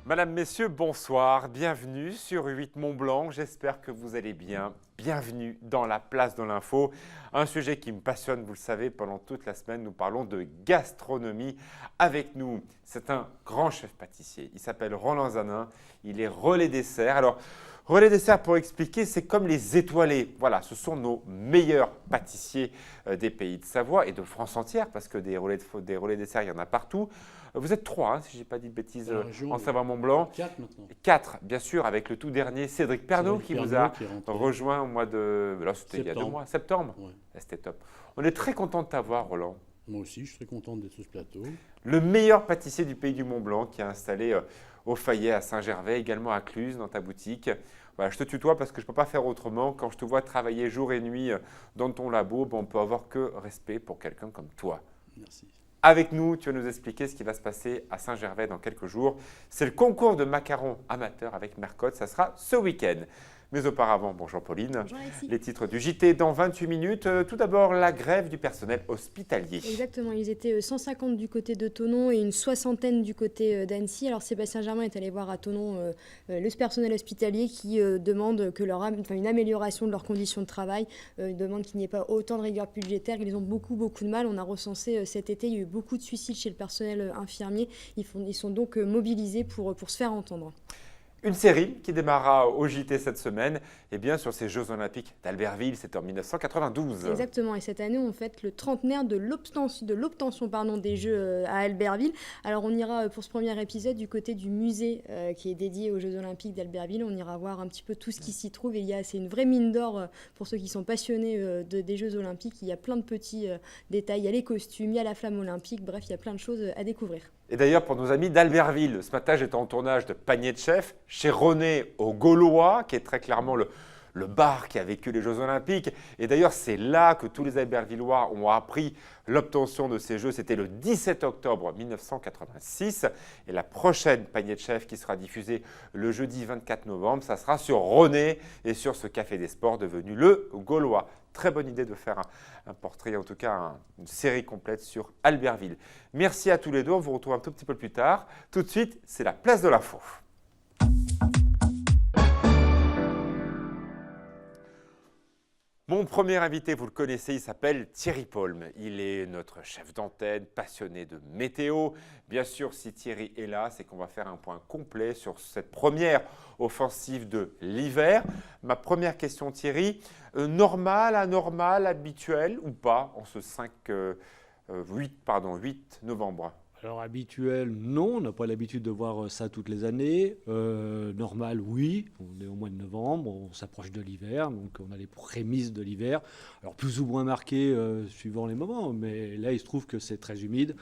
Madame, Messieurs, bonsoir, bienvenue sur 8 Mont-Blanc, j'espère que vous allez bien. Bienvenue dans la place de l'info, un sujet qui me passionne, vous le savez, pendant toute la semaine, nous parlons de gastronomie. Avec nous, c'est un grand chef pâtissier, il s'appelle Roland Zanin, il est relais dessert. Alors, relais dessert, pour expliquer, c'est comme les étoilés. Voilà, ce sont nos meilleurs pâtissiers des pays de Savoie et de France entière, parce que des relais dessert, il y en a partout. Vous êtes 3, hein, si je n'ai pas dit de bêtises, en Savoie-Mont-Blanc. 4 maintenant. 4, bien sûr, avec le tout dernier Cédric Pernaut qui vous a rejoint au mois de… Là, c'était il y a 2 mois, septembre. Ouais. C'était top. On est très content de t'avoir, Roland. Moi aussi, je suis très content d'être sur ce plateau. Le meilleur pâtissier du pays du Mont-Blanc qui est installé au Fayet à Saint-Gervais, également à Cluses, dans ta boutique. Voilà, je te tutoie parce que je ne peux pas faire autrement. Quand je te vois travailler jour et nuit dans ton labo, on peut avoir que respect pour quelqu'un comme toi. Merci. Avec nous, tu vas nous expliquer ce qui va se passer à Saint-Gervais dans quelques jours. C'est le concours de macarons amateurs avec Mercotte. Ça sera ce week-end. Mais auparavant, bonjour Pauline. Bonjour Alexis. Les titres du JT dans 28 minutes. Tout d'abord, la grève du personnel hospitalier. Exactement, ils étaient 150 du côté de Thonon et une soixantaine du côté d'Annecy. Alors Sébastien Germain est allé voir à Thonon le personnel hospitalier qui demande que une amélioration de leurs conditions de travail. Ils demandent qu'il n'y ait pas autant de rigueur budgétaire. Ils ont beaucoup de mal. On a recensé cet été, il y a eu beaucoup de suicides chez le personnel infirmier. Ils sont donc mobilisés pour se faire entendre. Une série qui démarrera au JT cette semaine, et bien sur ces Jeux Olympiques d'Albertville, c'était en 1992. Exactement, et cette année, on fête le trentenaire de l'obtention des Jeux à Albertville. Alors on ira pour ce premier épisode du côté du musée qui est dédié aux Jeux Olympiques d'Albertville. On ira voir un petit peu tout ce qui s'y trouve. Et c'est une vraie mine d'or pour ceux qui sont passionnés des Jeux Olympiques. Il y a plein de petits détails, il y a les costumes, il y a la flamme olympique, bref, il y a plein de choses à découvrir. Et d'ailleurs, pour nos amis d'Albertville, ce matin, j'étais en tournage de Panier de Chef chez René au Gaulois, qui est très clairement le bar qui a vécu les Jeux Olympiques. Et d'ailleurs, c'est là que tous les Albertvillois ont appris l'obtention de ces Jeux. C'était le 17 octobre 1986. Et la prochaine Panier de Chef qui sera diffusée le jeudi 24 novembre, ça sera sur René et sur ce Café des Sports devenu le Gaulois. Très bonne idée de faire un portrait, en tout cas une série complète sur Albertville. Merci à tous les deux, on vous retrouve un tout petit peu plus tard. Tout de suite, c'est la place de l'info. Mon premier invité, vous le connaissez, il s'appelle Thierry Paulme. Il est notre chef d'antenne, passionné de météo. Bien sûr, si Thierry est là, c'est qu'on va faire un point complet sur cette première offensive de l'hiver. Ma première question, Thierry, normal, anormal, habituel ou pas en ce 8 novembre? Alors habituel, non, on n'a pas l'habitude de voir ça toutes les années. Normal, oui, on est au mois de novembre, on s'approche de l'hiver, donc on a les prémices de l'hiver. Alors plus ou moins marquées suivant les moments, mais là il se trouve que c'est très humide,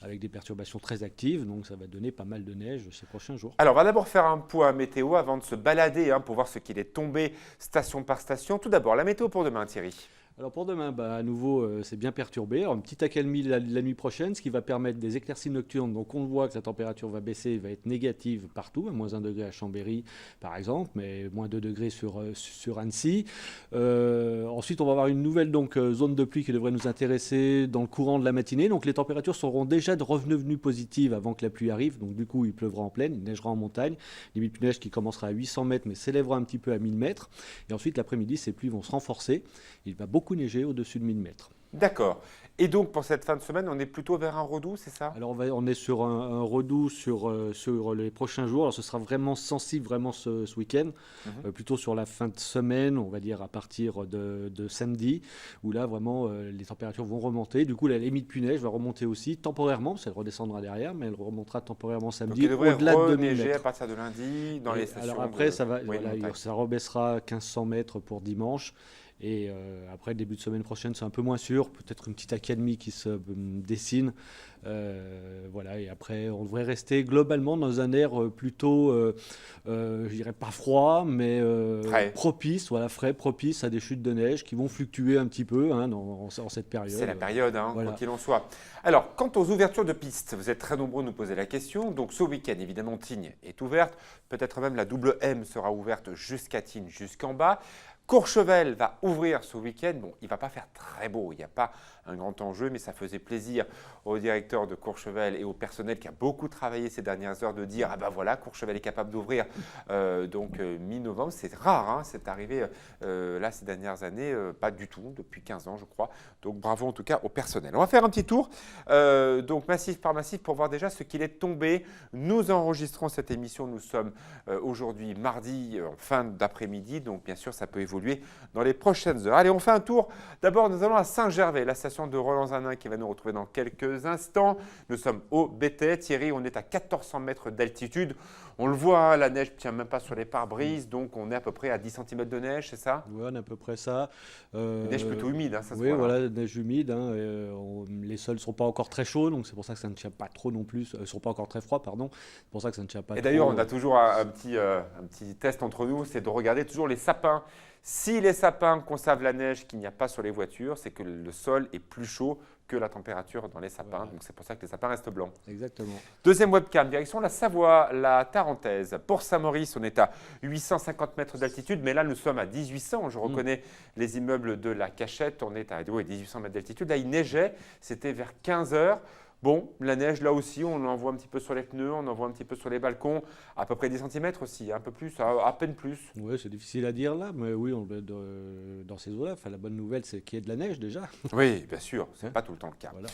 avec des perturbations très actives, donc ça va donner pas mal de neige ces prochains jours. Alors on va d'abord faire un point météo avant de se balader pour voir ce qu'il est tombé station par station. Tout d'abord, la météo pour demain, Thierry. Alors pour demain, à nouveau, c'est bien perturbé. Alors, une petite accalmie la nuit prochaine, ce qui va permettre des éclaircies nocturnes. Donc on voit que la température va baisser, va être négative partout, à moins 1 degré à Chambéry par exemple, mais moins 2 degrés sur Annecy. Ensuite, on va avoir une nouvelle zone de pluie qui devrait nous intéresser dans le courant de la matinée. Donc les températures seront déjà revenues positives avant que la pluie arrive. Donc du coup, il pleuvra en plaine, il neigera en montagne. Limite de neige qui commencera à 800 mètres, mais s'élèvera un petit peu à 1000 mètres. Et ensuite, l'après-midi, ces pluies vont se renforcer. Il va beaucoup neiger au-dessus de 1000 mètres. D'accord. Et donc, pour cette fin de semaine, on est plutôt vers un redoux, c'est ça? Alors, on est sur un redoux sur les prochains jours. Alors, ce sera vraiment sensible ce week-end, plutôt sur la fin de semaine, on va dire à partir de samedi, où là, vraiment, les températures vont remonter. Du coup, la limite pluie-neige va remonter aussi temporairement, parce qu'elle redescendra derrière, mais elle remontera temporairement samedi, au-delà de 2000 neiger mètres. à partir de lundi dans les stations. Alors après, ça rebaissera 1500 mètres pour dimanche. Et après, le début de semaine prochaine, c'est un peu moins sûr. Peut-être une petite accalmie qui se dessine. Voilà. Et après, on devrait rester globalement dans un air plutôt, je dirais pas froid, mais propice, frais, propice à des chutes de neige qui vont fluctuer un petit peu en cette période. C'est la période, voilà. Quoi qu'il en soit. Alors, quant aux ouvertures de pistes, vous êtes très nombreux à nous poser la question. Donc, ce week-end, évidemment, Tignes est ouverte. Peut-être même la double M sera ouverte jusqu'à Tignes, jusqu'en bas. Courchevel va ouvrir ce week-end. Bon, il ne va pas faire très beau, il n'y a pas un grand enjeu, mais ça faisait plaisir au directeur de Courchevel et au personnel qui a beaucoup travaillé ces dernières heures de dire « Ah ben voilà, Courchevel est capable d'ouvrir mi-novembre ». C'est rare, hein, c'est arrivé là ces dernières années, pas du tout, depuis 15 ans je crois. Donc bravo en tout cas au personnel. On va faire un petit tour, donc massif par massif, pour voir déjà ce qu'il est tombé. Nous enregistrons cette émission, nous sommes aujourd'hui mardi en fin d'après-midi, donc bien sûr ça peut évoluer dans les prochaines heures. Allez, on fait un tour. D'abord, nous allons à Saint-Gervais, la station de Roland-Zanin qui va nous retrouver dans quelques instants. Nous sommes au Bétais. Thierry, on est à 1400 mètres d'altitude. On le voit, hein, la neige ne tient même pas sur les pare-brises, donc on est à peu près à 10 cm de neige, c'est ça? Oui, on a à peu près ça. Neige plutôt humide, hein, ça se oui, voit. voilà, neige humide. Hein, les sols ne sont pas encore très chauds, donc c'est pour ça que ça ne tient pas trop non plus. Ils ne sont pas encore très froids, pardon. C'est pour ça que ça ne tient pas Et trop. d'ailleurs, on a toujours un petit test entre nous, c'est de regarder toujours les sapins. Si les sapins conservent la neige qu'il n'y a pas sur les voitures, c'est que le sol est plus chaud que la température dans les sapins. Voilà. Donc c'est pour ça que les sapins restent blancs. Exactement. Deuxième webcam, direction la Savoie, la Tarentaise. Pour Saint-Maurice, on est à 850 mètres d'altitude, mais là nous sommes à 1800. Je reconnais les immeubles de la Cachette, on est à 1800 mètres d'altitude. Là il neigeait, c'était vers 15 heures. Bon, la neige, là aussi, on en voit un petit peu sur les pneus, on en voit un petit peu sur les balcons, à peu près 10 cm aussi, un peu plus, à peine plus. Oui, c'est difficile à dire là, mais oui, dans ces eaux-là, la bonne nouvelle, c'est qu'il y ait de la neige déjà. Oui, bien sûr, ce n'est Hein? pas tout le temps le cas. Voilà.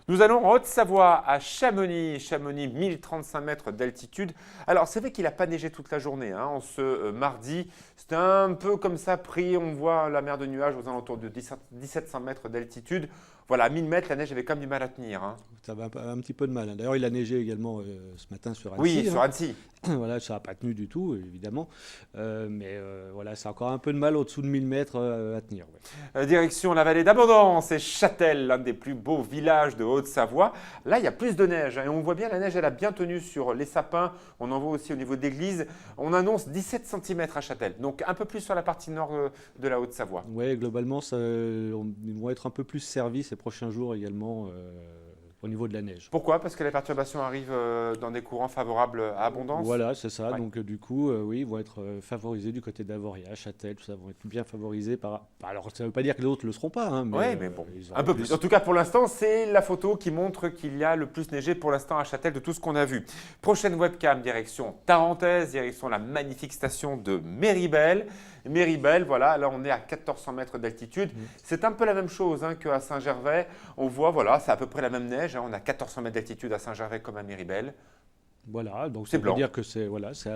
Nous allons en Haute-Savoie, à Chamonix. Chamonix, 1035 mètres d'altitude. Alors, c'est vrai qu'il n'a pas neigé toute la journée. Hein. En ce mardi, c'était un peu comme ça pris. On voit la mer de nuages aux alentours de 1700 mètres d'altitude. Voilà, à 1000 mètres, la neige avait quand même du mal à tenir. Hein. Ça va un petit peu de mal. Hein. D'ailleurs, il a neigé également ce matin sur Annecy. Oui, hein. sur Annecy. Voilà, ça n'a pas tenu du tout, évidemment. Mais voilà, c'est encore un peu de mal au-dessous de 1000 mètres à tenir. Ouais. Direction la vallée d'Abondance et Châtel, l'un des plus beaux villages de Haute-Savoie. Là, il y a plus de neige. Hein, et on voit bien, la neige, elle a bien tenu sur les sapins. On en voit aussi au niveau de l'église. On annonce 17 cm à Châtel. Donc, un peu plus sur la partie nord de la Haute-Savoie. Oui, globalement, ils vont être un peu plus servis ces prochains jours également au niveau de la neige. Pourquoi? Parce que les perturbations arrivent dans des courants favorables à Abondance. Voilà, c'est ça. Ouais. Donc du coup, oui, ils vont être favorisés du côté d'Avoria, Châtel, tout ça, vont être bien favorisés par. Alors ça ne veut pas dire que les autres ne le seront pas. Hein, Mais bon, ils auront un peu plus. En tout cas, pour l'instant, c'est la photo qui montre qu'il y a le plus neigé pour l'instant à Châtel de tout ce qu'on a vu. Prochaine webcam, direction Tarentaise, direction la magnifique station de Méribel. Méribel, voilà, là on est à 1400 mètres d'altitude. C'est un peu la même chose hein, qu'à Saint-Gervais. On voit, voilà, c'est à peu près la même neige. Hein. On a 1400 mètres d'altitude à Saint-Gervais comme à Méribel. Voilà, donc C'est ça veut blanc. dire que c'est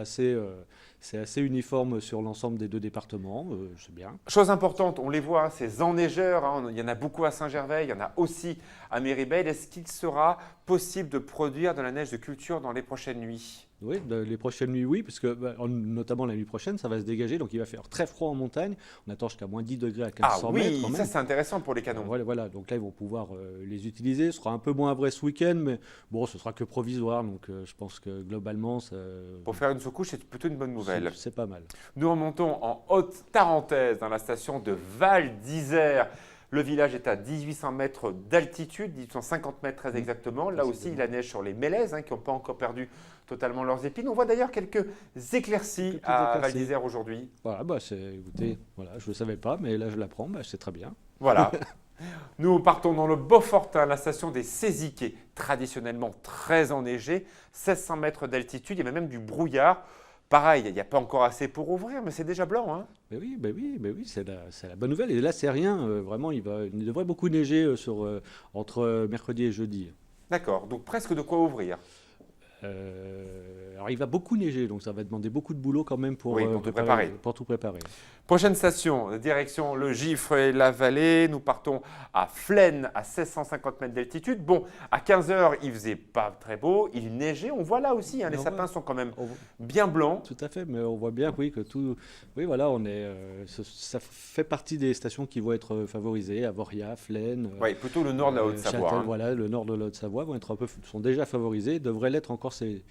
assez uniforme sur l'ensemble des deux départements, c'est bien. Chose importante, on les voit, hein, ces enneigeurs, hein, il y en a beaucoup à Saint-Gervais, il y en a aussi à Méribel. Est-ce qu'il sera possible de produire de la neige de culture dans les prochaines nuits? Oui, les prochaines nuits, oui, parce que notamment la nuit prochaine, ça va se dégager, donc il va faire très froid en montagne. On attend jusqu'à moins 10 degrés à 1500 Ah mètres oui, quand même. ça c'est intéressant pour les canons. Voilà, donc là ils vont pouvoir les utiliser. Ce sera un peu moins vrai ce week-end, mais bon, ce sera que provisoire, donc je pense que globalement, Pour faire une sous-couche, c'est plutôt une bonne nouvelle. c'est pas mal. Nous remontons en Haute-Tarentaise, dans la station de Val d'Isère. Le village est à 1800 mètres d'altitude, 1850 mètres très exactement. Là aussi, il a neige sur les mélèzes, hein, qui n'ont pas encore perdu totalement leurs épines. On voit d'ailleurs quelques éclaircies à Val d'Isère aujourd'hui. Voilà, écoutez, voilà, je ne le savais pas, mais là je l'apprends, c'est très bien. Voilà. Nous partons dans le Beaufortin, la station des Saisies, qui est traditionnellement très enneigée, 1600 mètres d'altitude, il y a même du brouillard. Pareil, il n'y a pas encore assez pour ouvrir, mais c'est déjà blanc. Hein. Mais oui, c'est la bonne nouvelle. Et là, c'est rien, vraiment, il devrait beaucoup neiger entre mercredi et jeudi. D'accord, donc presque de quoi ouvrir. Alors, il va beaucoup neiger, donc ça va demander beaucoup de boulot quand même pour tout préparer. Prochaine station, direction le Gifre et la Vallée. Nous partons à Flaine, à 1650 mètres d'altitude. Bon, à 15 heures, il faisait pas très beau, il neigeait. On voit là aussi, hein, les sapins sont quand même bien blancs. Tout à fait, mais on voit bien que tout. Oui, voilà, ça fait partie des stations qui vont être favorisées. Avoria, Flaine. Oui, plutôt le nord de la Haute-Savoie. Châtel, voilà, le nord de la Haute-Savoie sont déjà favorisés, devraient l'être encore ces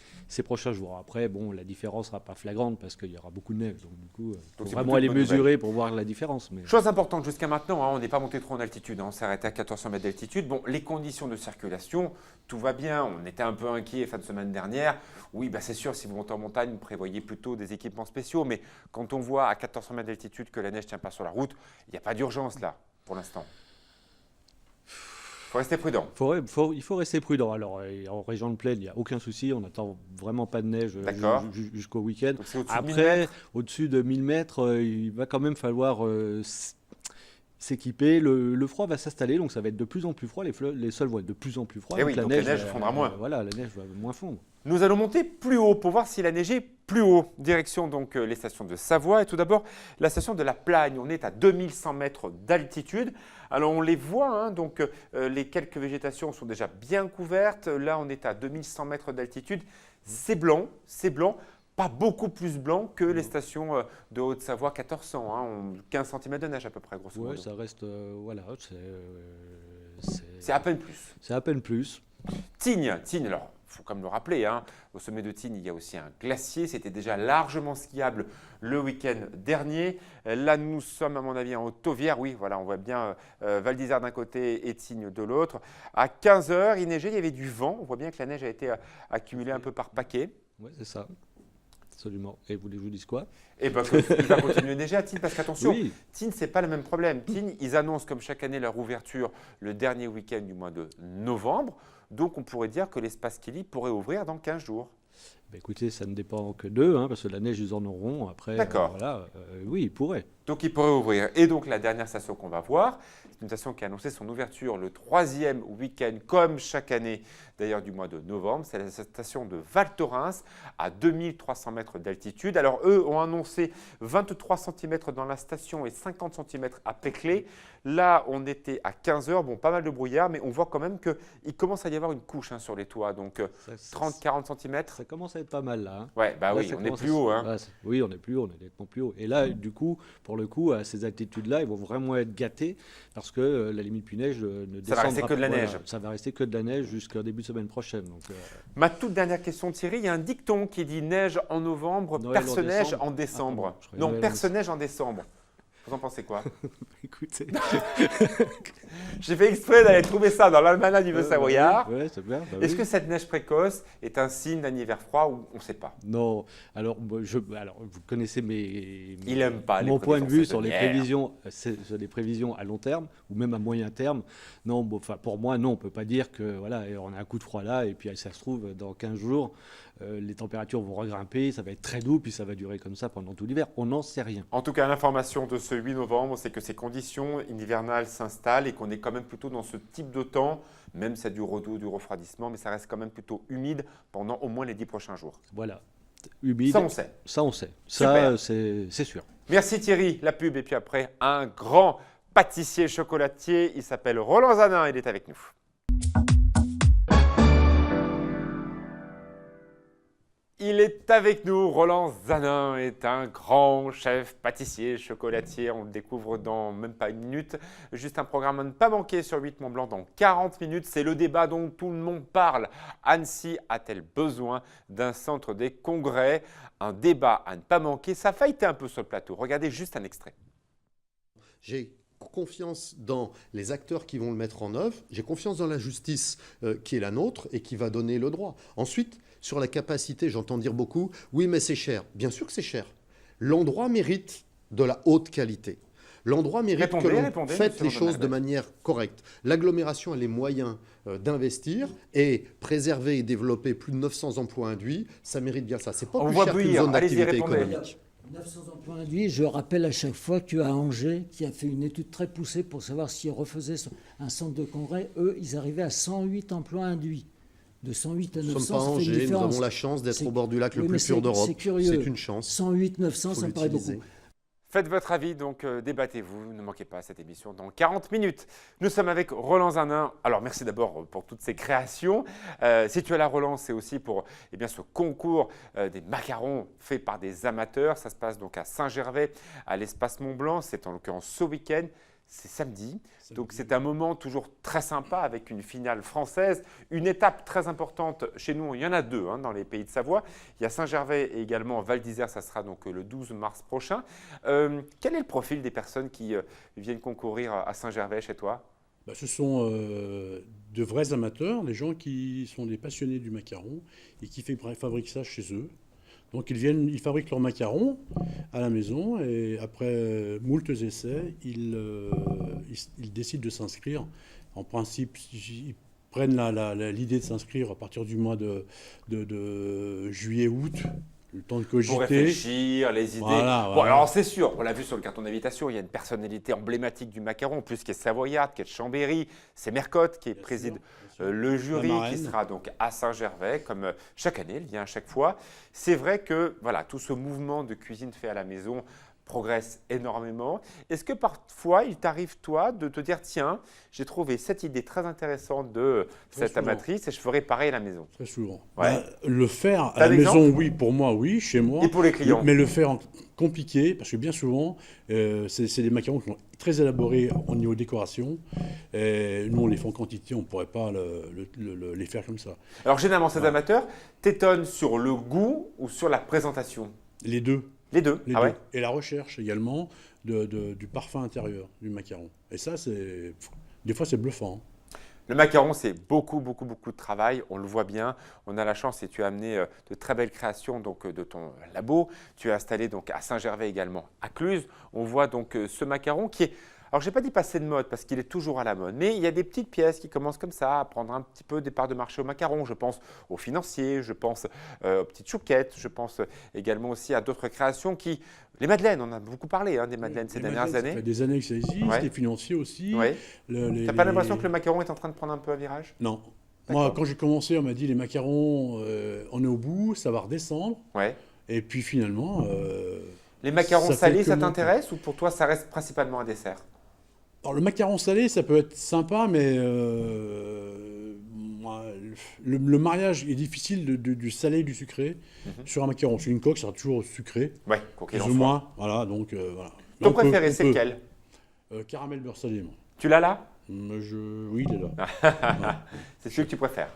prochains jours. Après, bon, la différence ne sera pas flagrante parce qu'il y aura beaucoup de neige. Donc, du coup, il faut vraiment aller mesurer pour voir la différence. Mais... Chose importante, jusqu'à maintenant, hein, on n'est pas monté trop en altitude. Hein, on s'est arrêté à 1400 mètres d'altitude. Bon, les conditions de circulation, tout va bien. On était un peu inquiets fin de semaine dernière. Oui, c'est sûr, si vous montez en montagne, vous prévoyez plutôt des équipements spéciaux. Mais quand on voit à 1400 mètres d'altitude que la neige ne tient pas sur la route, il n'y a pas d'urgence là, pour l'instant. faut rester prudent. Il faut rester prudent. Alors, en région de plaine, il n'y a aucun souci. On n'attend vraiment pas de neige jusqu'au week-end. Donc, c'est au-dessus de 1000 Après, mètres. au-dessus de 1000 mètres, il va quand même falloir s'équiper. Le froid va s'installer, donc ça va être de plus en plus froid. Les sols vont être de plus en plus froids. Eh oui, donc la neige fondra moins. Voilà, la neige va moins fondre. Nous allons monter plus haut pour voir s'il a neigé plus haut. Direction donc les stations de Savoie et tout d'abord la station de la Plagne. On est à 2100 mètres d'altitude. Alors on les voit, donc les quelques végétations sont déjà bien couvertes. Là on est à 2100 mètres d'altitude. C'est blanc, pas beaucoup plus blanc que les stations de Haute-Savoie 1400. 15 cm de neige à peu près, grosso modo. Oui, ça reste, C'est à peine plus. C'est à peine plus. Tignes, alors il faut quand même le rappeler, au sommet de Tignes, il y a aussi un glacier. C'était déjà largement skiable le week-end dernier. Là, nous sommes, à mon avis, en Haute-Tauvière. Oui, voilà, on voit bien Val d'Isère d'un côté et Tignes de l'autre. À 15 h, il neigeait, il y avait du vent. On voit bien que la neige a été accumulée un peu par paquet. Oui, c'est ça. Absolument. Et vous voulez que je vous dise quoi? Et bien, il va continuer de neiger à Tignes, parce qu'attention, Oui. Tignes, ce n'est pas le même problème. Tignes, ils annoncent comme chaque année leur ouverture le dernier week-end du mois de novembre. Donc, on pourrait dire que l'espace Kili pourrait ouvrir dans 15 jours. Ben écoutez, ça ne dépend que d'eux, parce que la neige, ils en auront. Après, D'accord. Oui, ils pourraient. Donc, il pourrait ouvrir. Et donc, la dernière station qu'on va voir, c'est une station qui a annoncé son ouverture le 3e week-end, comme chaque année, d'ailleurs, du mois de novembre. C'est la station de Val Thorens, à 2300 mètres d'altitude. Alors, eux ont annoncé 23 cm dans la station et 50 cm à Péclé. Là, on était à 15 h. Bon, pas mal de brouillard, mais on voit quand même qu'il commence à y avoir une couche sur les toits. Donc, 30-40 cm. Ça commence à être pas mal, là. Ouais, bah Là, oui, ça on est commence plus haut. Oui, on est plus haut, on est nettement plus haut. Et là, du coup, pour le coup, à ces altitudes-là, ils vont vraiment être gâtés parce que la limite neige ne descendra Ça va rester que de la neige. Ça va rester que de la neige jusqu'au début de semaine prochaine. Donc, Ma toute dernière question, Thierry, il y a un dicton qui dit neige en novembre, neige en décembre. Non, neige en décembre. Vous en pensez quoi? Écoutez. J'ai fait exprès d'aller trouver ça dans l'almanach du Vieux-Savoyard. Ouais, c'est bien. Est-ce que cette neige précoce est un signe d'un hiver froid ou on ne sait pas? Non. Alors, vous connaissez Il aime pas mon point de vue sur les prévisions prévisions à long terme ou même à moyen terme. Non, pour moi, non, on ne peut pas dire que on a un coup de froid là et puis ça se trouve dans 15 jours, les températures vont regrimper, ça va être très doux puis ça va durer comme ça pendant tout l'hiver. On n'en sait rien. En tout cas, l'information de ce 8 novembre, c'est que ces conditions hivernales s'installent et qu'on est quand même plutôt dans ce type de temps, même si ça du redout, du refroidissement, mais ça reste quand même plutôt humide pendant au moins les 10 prochains jours. Voilà. Humide. Ça, on sait. Ça, on sait. Super. Ça, c'est sûr. Merci Thierry, la pub. Et puis après, un grand pâtissier chocolatier. Il s'appelle Roland Zanin, il est avec nous. Il est avec nous, Roland Zanin est un grand chef pâtissier, chocolatier, on le découvre dans même pas une minute. Juste un programme à ne pas manquer sur 8 Mont Blanc dans 40 minutes, c'est le débat dont tout le monde parle. Annecy a-t-elle besoin d'un centre des congrès? Un débat à ne pas manquer, ça a failli être un peu sur le plateau. Regardez juste un extrait. J'ai confiance dans les acteurs qui vont le mettre en œuvre, j'ai confiance dans la justice qui est la nôtre et qui va donner le droit. Ensuite, sur la capacité, j'entends dire beaucoup, oui mais c'est cher. Bien sûr que c'est cher. L'endroit mérite de la haute qualité. L'endroit mérite que l'on fasse les choses de manière correcte. L'agglomération a les moyens d'investir et préserver et développer plus de 900 emplois induits, ça mérite bien ça. C'est pas plus cher qu'une zone d'activité économique. 900 emplois induits, je rappelle à chaque fois qu'à Angers, qui a fait une étude très poussée pour savoir s'ils refaisaient un centre de congrès, eux, ils arrivaient à 108 emplois induits. De 108 à 900, nous ne sommes pas à Angers, nous avons la chance d'être au bord du lac le plus pur d'Europe. C'est une chance. 108, 900, ça me paraît beaucoup. Faites votre avis, donc débattez-vous, ne manquez pas cette émission dans 40 minutes. Nous sommes avec Roland Zanin. Alors merci d'abord pour toutes ces créations. Si tu es là Roland, c'est aussi pour ce concours des macarons faits par des amateurs. Ça se passe donc à Saint-Gervais, à l'espace Mont-Blanc. C'est en l'occurrence ce week-end. C'est samedi. Donc c'est un moment toujours très sympa avec une finale française. Une étape très importante chez nous, il y en a deux dans les pays de Savoie. Il y a Saint-Gervais et également Val d'Isère, ça sera donc le 12 mars prochain. Quel est le profil des personnes qui viennent concourir à Saint-Gervais chez toi? Ce sont de vrais amateurs, des gens qui sont des passionnés du macaron et qui fabriquent ça chez eux. Donc ils fabriquent leurs macarons à la maison et après moultes essais, ils décident de s'inscrire En principe, ils prennent l'idée de s'inscrire à partir du mois de juillet-août, le temps de cogiter. Pour réfléchir, les idées. Voilà, Bon, voilà. alors c'est sûr, on l'a vu sur le carton d'invitation, il y a une personnalité emblématique du macaron, en plus qui est savoyarde, qui est de Chambéry. C'est Mercotte qui préside le jury, La marraine. qui sera donc à Saint-Gervais, comme chaque année, elle vient à chaque fois. C'est vrai que voilà, tout ce mouvement de cuisine fait à la maison progresse énormément. Est-ce que parfois il t'arrive, toi, de te dire, tiens, j'ai trouvé cette idée très intéressante de Très cette souvent. amatrice et je ferai pareil à la maison? Très souvent. Ouais. Bah, le faire T'as à la l'exemple maison, oui, pour moi, oui, chez moi. Et pour les clients? Mais le faire compliqué, parce que bien souvent, c'est des macarons qui sont très élaborés au niveau décoration. Et nous, on les fait en quantité, on ne pourrait pas les faire comme ça. Alors généralement, ces Ouais. amateurs t'étonnent sur le goût ou sur la présentation? Les deux. Les deux. Les Ah deux. ouais. Et la recherche également du parfum intérieur du macaron. Et ça, des fois, c'est bluffant. Hein. Le macaron, c'est beaucoup de travail. On le voit bien. On a la chance et tu as amené de très belles créations donc, de ton labo. Tu es installé donc à Saint-Gervais également, à Cluses. On voit donc ce macaron qui est… Alors, je n'ai pas dit passer de mode parce qu'il est toujours à la mode, mais il y a des petites pièces qui commencent comme ça à prendre un petit peu des parts de marché au macaron. Je pense aux financiers, je pense aux petites chouquettes, je pense également aussi à d'autres créations qui… Les madeleines, on a beaucoup parlé des madeleines ces Les dernières madeleines, ça années. fait des années que ça existe, Ouais. les financiers aussi. Ouais. Tu n'as pas l'impression que le macaron est en train de prendre un peu un virage? Non. D'accord. Moi, quand j'ai commencé, on m'a dit les macarons, on est au bout, ça va redescendre. Ouais. Et puis finalement. Les macarons Ça fait salés, que ça monter. t'intéresse ou pour toi, ça reste principalement un dessert? Alors, le macaron salé, ça peut être sympa, mais moi, le mariage est difficile du salé et du sucré sur un macaron. Sur une coque, ça sera toujours sucré, Ouais, quoi qu'il plus en ou soit. moins. Voilà, donc voilà. Ton Mais on peut- préféré, on c'est peut. lequel? Caramel beurre salé, moi. Tu l'as là? Oui, il est là. C'est celui que tu préfères.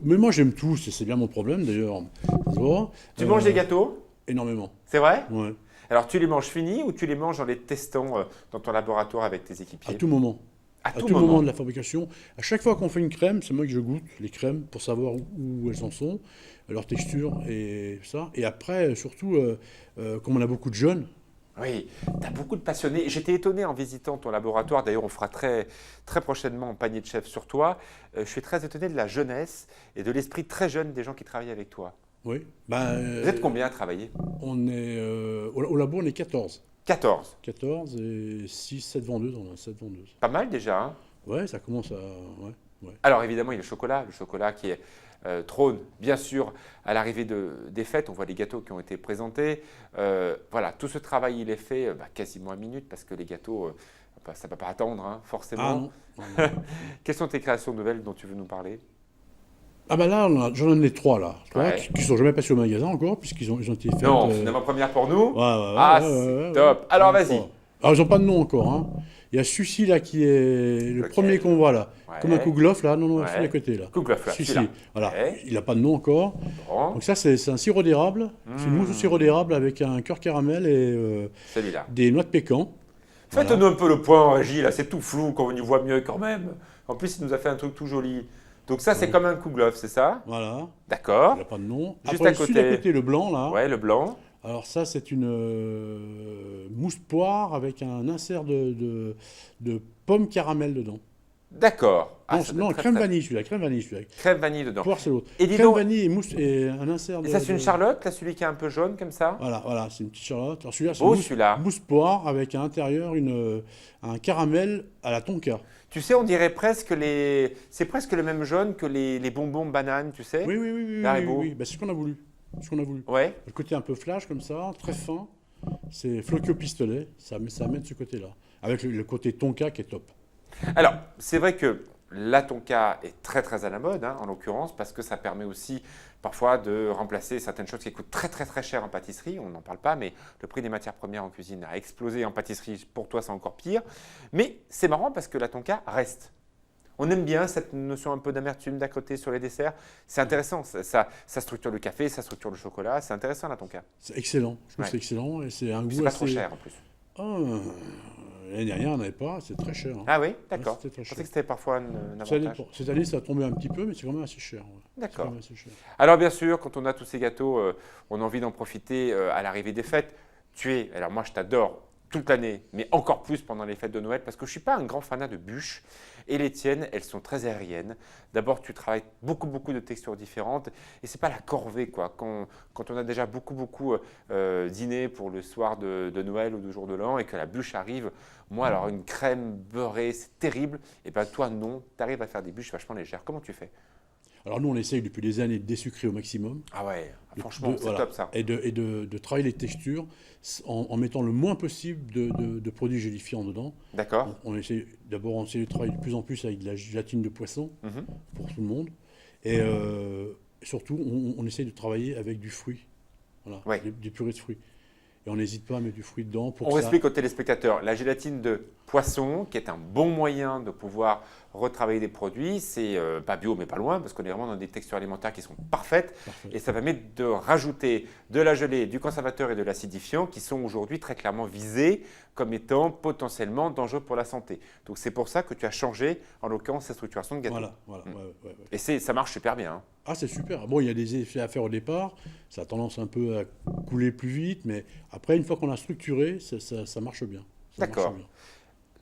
Mais moi, j'aime tout. C'est bien mon problème, d'ailleurs. Tu vois. Tu manges des gâteaux? Énormément. C'est vrai? Ouais. Alors, tu les manges finis ou tu les manges en les testant dans ton laboratoire avec tes À équipiers? tout moment. À À tout tout moment. moment de la fabrication. À chaque fois qu'on fait une crème, c'est moi que je goûte les crèmes pour savoir où elles en sont, leur texture et ça. Et après, surtout, comme on a beaucoup de jeunes, Oui, tu as beaucoup de passionnés. J'étais étonné en visitant ton laboratoire. D'ailleurs, on fera très prochainement un panier de chef sur toi. Je suis très étonné de la jeunesse et de l'esprit très jeune des gens qui travaillent avec toi. oui. Ben, Vous êtes combien à travailler? on est, au labo, on est 14. 14. 14 et 6, 7 vendeuses. On a 7 vendeuses. Pas mal déjà, hein? Ouais, ça commence à. Ouais. Alors évidemment, il y a le chocolat qui est, trône bien sûr à l'arrivée des fêtes. On voit les gâteaux qui ont été présentés. Voilà, tout ce travail il est fait quasiment à minute parce que les gâteaux, ça ne peut pas attendre hein, forcément. Ah non. Ah, non. Quelles sont tes créations nouvelles dont tu veux nous parler? Ah ben là, j'en ai 3 là. Ouais. Qui ne sont jamais passés au magasin encore, puisqu'ils ont été faits. Non, c'est une avant-première pour nous. Ah, c'est top. Alors, vas-y. Alors, ils n'ont pas de nom encore. Hein. Il y a celui-ci là qui est le Lequel? premier qu'on voit là. Ouais. Comme un kouglof là. Non, Ouais. celui à côté là. Kouglof, là, Celui-ci. celui-là. Voilà. Ouais. Il n'a pas de nom encore. Bon, Donc ça, c'est un sirop d'érable. C'est une mousse au sirop d'érable avec un cœur caramel et celui-là. des noix de pécan. Faites-nous un peu le point en régie, là, c'est tout flou, qu'on y voit mieux quand même. En plus, il nous a fait un truc tout joli. Donc ça, c'est comme un kouglof, c'est ça? Voilà. D'accord. Il n'a pas de nom. Juste Après, à celui côté. d'à côté, le blanc là. Ouais, le blanc. Alors ça, c'est une mousse poire avec un insert de pomme caramel dedans. D'accord. Ah, non, ça doit non, être très, crème très- vanille celui-là, crème vanille celui-là. Crème vanille dedans. Poire c'est l'autre. Et dis Crème donc, vanille et mousse et un insert de. et ça, c'est une de- charlotte, là, celui qui est un peu jaune comme ça? Voilà, c'est une petite charlotte. Alors celui-là, c'est Beau, mousse, celui-là. mousse poire avec à l'intérieur un caramel à la tonka. Tu sais, on dirait presque les… C'est presque le même jaune que les bonbons bananes, tu sais? Oui. Haribo. Ben, c'est ce qu'on a voulu. C'est ce qu'on a voulu. Ouais. Le côté un peu flash comme ça, très fin. C'est floqué au pistolet. Ça amène ce côté-là. Avec le côté tonka qui est top. Alors, c'est vrai que la tonka est très à la mode, hein, en l'occurrence, parce que ça permet aussi parfois de remplacer certaines choses qui coûtent très cher en pâtisserie. On n'en parle pas, mais le prix des matières premières en cuisine a explosé. En pâtisserie, pour toi, c'est encore pire. Mais c'est marrant parce que la tonka reste. On aime bien cette notion un peu d'amertume d'à côté sur les desserts. C'est intéressant. Ça structure le café, ça structure le chocolat. C'est intéressant, la tonka. C'est excellent. Je trouve Ouais. que c'est excellent. Et c'est un Puis goût c'est pas assez... trop cher en plus. Ah, l'année dernière, on n'avait pas. C'est très cher. Hein. Ah oui, d'accord. c'était très Je pensais cher. que c'était parfois un avantage. Cette année, ça a tombé un petit peu, mais c'est quand même assez cher. Ouais. C'est D'accord. quand même assez cher. Alors bien sûr, quand on a tous ces gâteaux, on a envie d'en profiter à l'arrivée des fêtes. Alors moi je t'adore toute l'année, mais encore plus pendant les fêtes de Noël, parce que je ne suis pas un grand fanat de bûches. Et les tiennes, elles sont très aériennes. D'abord, tu travailles beaucoup de textures différentes. Et ce n'est pas la corvée, quoi. Quand on a déjà beaucoup dîné pour le soir de Noël ou du jour de l'an et que la bûche arrive, moi, alors une crème beurrée, c'est terrible. Et bien toi, non, tu arrives à faire des bûches vachement légères. Comment tu fais? Alors nous, on essaye depuis des années de désucrer au maximum. Ah ouais, De- franchement, c'est voilà. top ça. Et de travailler les textures en mettant le moins possible de produits gélifiants dedans. D'accord. On essaie d'abord de travailler de plus en plus avec de la gélatine de poisson Mhm. pour tout le monde. Et surtout, on essaie de travailler avec du fruit. Voilà, Ouais. des purées de fruits. Et on n'hésite pas à mettre du fruit dedans pour On que ça... explique aux téléspectateurs, la gélatine de poisson, qui est un bon moyen de pouvoir retravailler des produits, c'est pas bio mais pas loin, parce qu'on est vraiment dans des textures alimentaires qui sont parfaites, Parfait. et ça permet de rajouter de la gelée, du conservateur et de l'acidifiant, qui sont aujourd'hui très clairement visés comme étant potentiellement dangereux pour la santé. Donc c'est pour ça que tu as changé, en l'occurrence, cette structuration de gâteau. Voilà. Mm. Ouais. Et ça marche super bien. Hein. Ah, c'est super. Bon, il y a des effets à faire au départ. Ça a tendance un peu à couler plus vite, mais après, une fois qu'on a structuré, ça marche bien. Ça marche D'accord. bien.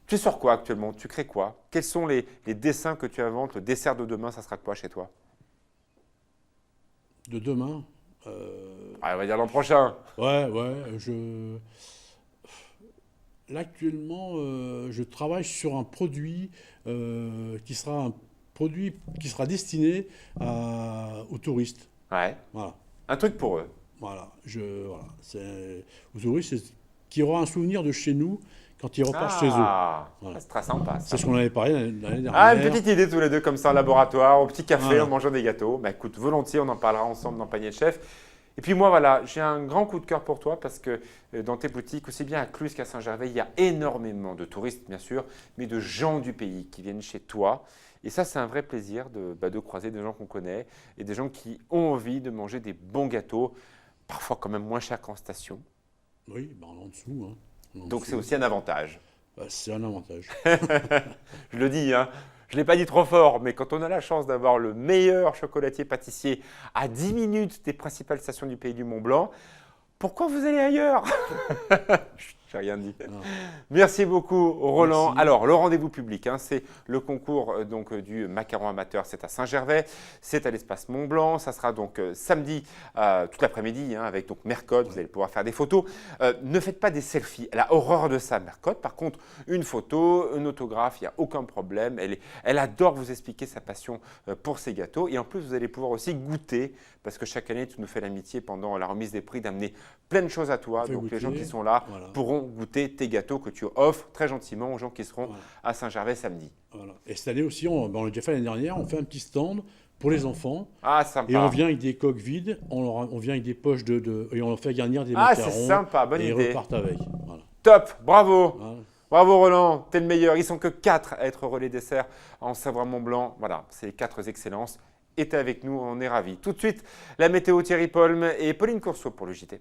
Tu sors quoi actuellement? Tu crées quoi? Quels sont les dessins que tu inventes? Le dessert de demain, ça sera quoi chez toi? De demain, Ah, on va dire l'an prochain. ouais, là, actuellement, je travaille sur un produit qui sera destiné aux touristes. Ouais. Voilà. Un truc pour eux. Voilà. C'est aux touristes qui aura un souvenir de chez nous quand ils repartent chez eux. Voilà. C'est très sympa. Ça. C'est ce qu'on avait parlé l'année dernière. Ah, une petite idée tous les deux comme ça en laboratoire, au petit café, Voilà. en mangeant des gâteaux. Bah écoute, volontiers, on en parlera ensemble dans Panier de Chef. Et puis moi, voilà, j'ai un grand coup de cœur pour toi parce que dans tes boutiques, aussi bien à Cluse qu'à Saint-Gervais, il y a énormément de touristes, bien sûr, mais de gens du pays qui viennent chez toi. Et ça, c'est un vrai plaisir de croiser des gens qu'on connaît et des gens qui ont envie de manger des bons gâteaux, parfois quand même moins chers qu'en station. Oui, ben, en dessous. Hein. En Donc dessous. c'est aussi un avantage. Bah, c'est un avantage. Je le dis, hein, je ne l'ai pas dit trop fort, mais quand on a la chance d'avoir le meilleur chocolatier pâtissier à 10 minutes des principales stations du pays du Mont-Blanc, pourquoi vous allez ailleurs? J'ai rien dit. Non. Merci beaucoup, Roland. Merci. Alors, le rendez-vous public, hein, c'est le concours du macaron amateur. C'est à Saint-Gervais, c'est à l'espace Mont-Blanc. Ça sera donc samedi toute l'après-midi avec donc Mercotte. Vous allez pouvoir faire des photos. Ne faites pas des selfies. Elle a horreur de ça, Mercotte. Par contre, une photo, un autographe, il n'y a aucun problème. Elle adore vous expliquer sa passion pour ces gâteaux. Et en plus, vous allez pouvoir aussi goûter, parce que chaque année, tu nous fais l'amitié pendant la remise des prix d'amener plein de choses à toi. On fait Donc, les goûter. gens qui sont là Voilà. pourront goûter tes gâteaux que tu offres très gentiment aux gens qui seront Voilà. à Saint-Gervais samedi. Voilà. Et cette année aussi, on l'a déjà fait l'année dernière, on fait un petit stand pour les enfants. Ah, sympa. Et on vient avec des coques vides, on vient avec des poches et on leur fait garnir des Ah, macarons. c'est sympa, bonne et idée. ils repartent avec. Voilà. Top, bravo. Voilà. Bravo Roland, t'es le meilleur. Ils sont que 4 à être relais dessert en Savoie-Mont-Blanc. Voilà, c'est les 4 excellences. Et t'es avec nous, on est ravis. Tout de suite, la météo Thierry Polm et Pauline Courceau pour le JT.